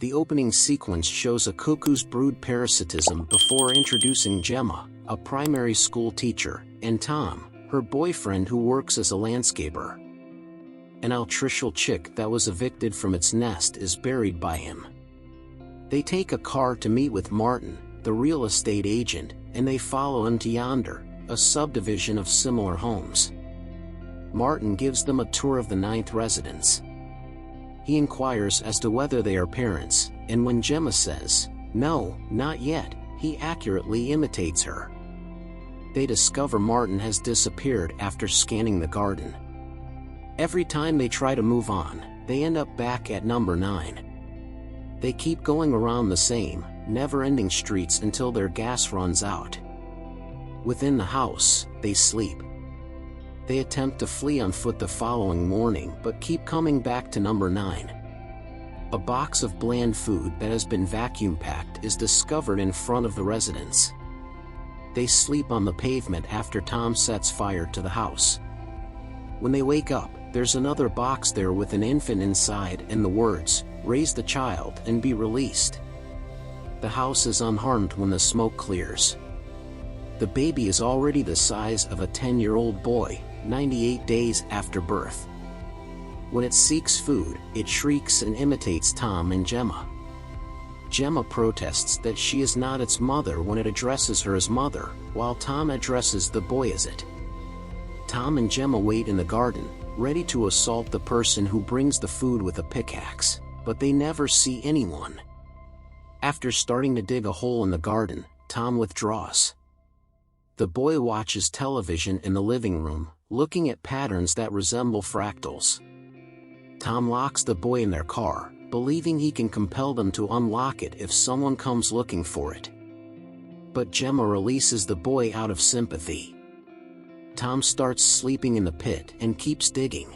The opening sequence shows a cuckoo's brood parasitism before introducing Gemma, a primary school teacher, and Tom, her boyfriend who works as a landscaper. An altricial chick that was evicted from its nest is buried by him. They take a car to meet with Martin, the real estate agent, and they follow him to Yonder, a subdivision of similar homes. Martin gives them a tour of the 9th residence. He inquires as to whether they are parents, and when Gemma says, "No, not yet," he accurately imitates her. They discover Martin has disappeared after scanning the garden. Every time they try to move on, they end up back at number 9. They keep going around the same, never-ending streets until their gas runs out. Within the house, they sleep. They attempt to flee on foot the following morning but keep coming back to number 9. A box of bland food that has been vacuum-packed is discovered in front of the residence. They sleep on the pavement after Tom sets fire to the house. When they wake up, there's another box there with an infant inside and the words, "Raise the child and be released." The house is unharmed when the smoke clears. The baby is already the size of a 10-year-old boy, 98 days after birth. When it seeks food, it shrieks and imitates Tom and Gemma. Gemma protests that she is not its mother when it addresses her as mother, while Tom addresses the boy as it. Tom and Gemma wait in the garden, ready to assault the person who brings the food with a pickaxe, but they never see anyone. After starting to dig a hole in the garden, Tom withdraws. The boy watches television in the living room, looking at patterns that resemble fractals. Tom locks the boy in their car, believing he can compel them to unlock it if someone comes looking for it. But Gemma releases the boy out of sympathy. Tom starts sleeping in the pit and keeps digging.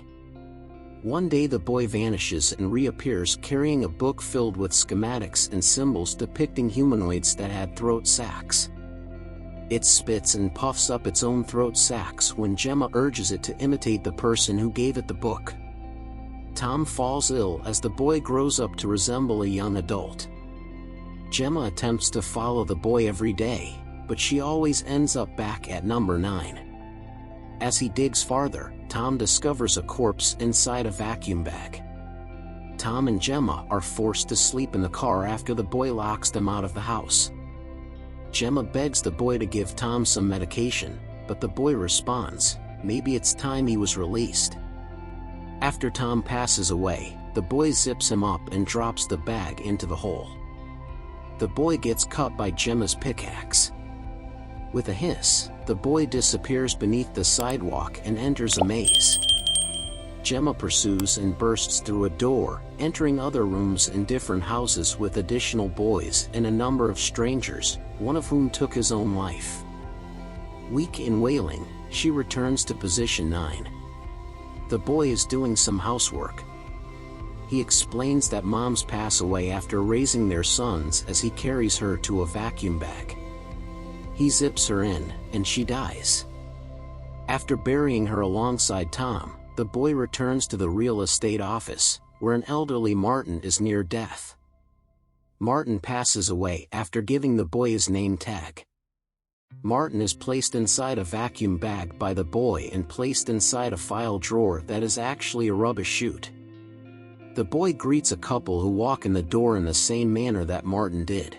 One day the boy vanishes and reappears carrying a book filled with schematics and symbols depicting humanoids that had throat sacs. It spits and puffs up its own throat sacs when Gemma urges it to imitate the person who gave it the book. Tom falls ill as the boy grows up to resemble a young adult. Gemma attempts to follow the boy every day, but she always ends up back at number 9. As he digs farther, Tom discovers a corpse inside a vacuum bag. Tom and Gemma are forced to sleep in the car after the boy locks them out of the house. Gemma begs the boy to give Tom some medication, but the boy responds, "Maybe it's time he was released." After Tom passes away, the boy zips him up and drops the bag into the hole. The boy gets cut by Gemma's pickaxe. With a hiss, the boy disappears beneath the sidewalk and enters a maze. Gemma pursues and bursts through a door, entering other rooms in different houses with additional boys and a number of strangers, one of whom took his own life. Weak in wailing, she returns to position 9. The boy is doing some housework. He explains that moms pass away after raising their sons as he carries her to a vacuum bag. He zips her in, and she dies. After burying her alongside Tom, the boy returns to the real estate office, where an elderly Martin is near death. Martin passes away after giving the boy his name tag. Martin is placed inside a vacuum bag by the boy and placed inside a file drawer that is actually a rubbish chute. The boy greets a couple who walk in the door in the same manner that Martin did.